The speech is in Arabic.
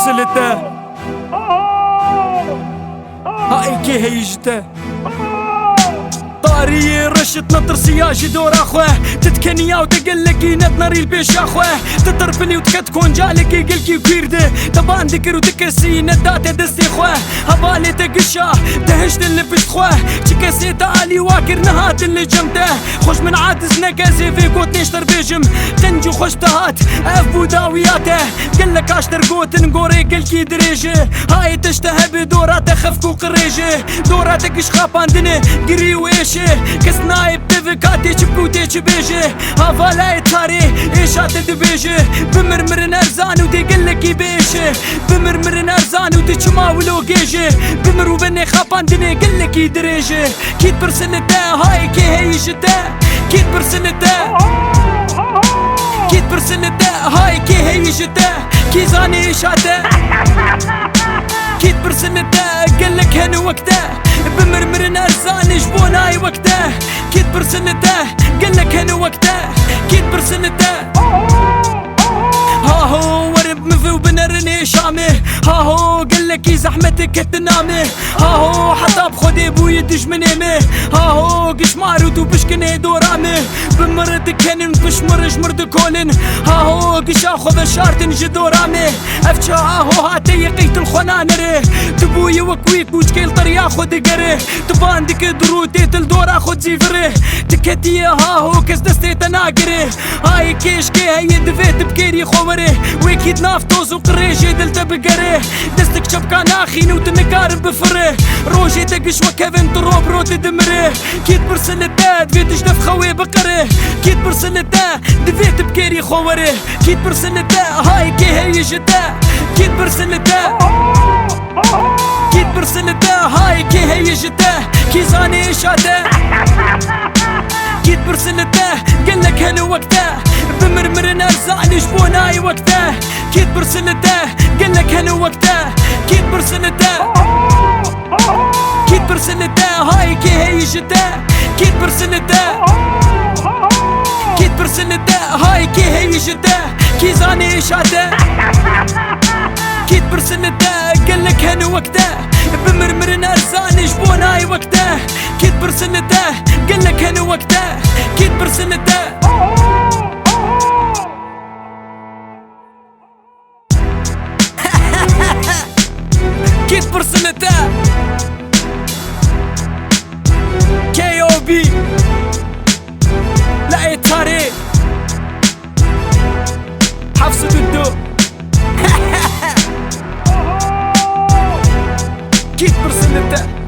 برسلته هاي كي هيجته طاري رشة نطر سياجي دور اخوه تتكنيا وتقلك نتنري البيش اخوه تترفلي وتكتكون جالك يقلكي كيرده طبعا ذكر وتكسي ندات دستي خوه هبالي تقشا دهشت اللي بشت خوه تكسي تعالي واكر نهات اللي جمته خوش من عادز نكازي في قوت نشتر بيجم تنجو خوش تهات افو داوياته قلك اشتر قوت نقوري قلكي دريجه هاي تشتهى بدورات خفكو قريجه دوراتك اشخابان دني قري ويشه كسنايب تفكاتي شبكوتي شبيجه هافالاي تاري ايشات دبيجه بمرمر نرزان ودي قلك يبيشه بمرمر نرزان ودي تشماولو جيجه بمرو بني خابان دني قلك يدريجه كيد برسلته هاي كي هيجته كيد برسلته كيد برسلته هاي كي هيجته كي زاني ايشاته كيد برسلته قلك هن وقته بمرمر نرزان جبون هاي وقته كيد برسلته قلك هن وقته كيد برسلته هاهو ورب مفي وبنرني شامي هاهو قلك زحمتك تنامي هاهو حتى بخدي بوي دش من يمي هاهو قشمار ودو بشكني دورامي بمردك هنن بشمر جمرد كولن هاهو قشا خذ شارتن جدورامي افشا هاهو هاتي يقيت الخنانري تبوي وكويك وشكيل طريا خد قري تباندك دروتي تلدورا خد زيفري تكتي هاهو كس دستي تناقري هاي كيشكي هاي دفيت بكيري خوري ويكيد نافتوز وقريجي دلت بقري دستك شبكان اخي وتنقارب بفري روجي تقش وكيفن تروب روتي دمري كيد برسلته دفيت جدف خوي بقري كيد برسلته دفيت بكيري خوري كيد برسلته هاي كي هيجته كيد برسلته كيد برسلته هاي كي هيجته كي زاني شاته كيد برسلته قلك هن وقته بمرمر نرزان جبون هاي وقته كيد برسلته قلك هن وقته كيد برسلته كيد برسلته هاي كي هيجته كيد برسلته كيد برسلته هاي كي هيجته كي زاني شاته كيد برسلته قلك هن وقته بمرمر نرزان جبون هاي وقته كيد برسلته قلك هن وقته كيد برسلته كيد برسلته كي او بي لا تاري حفص ضده كيد برسلته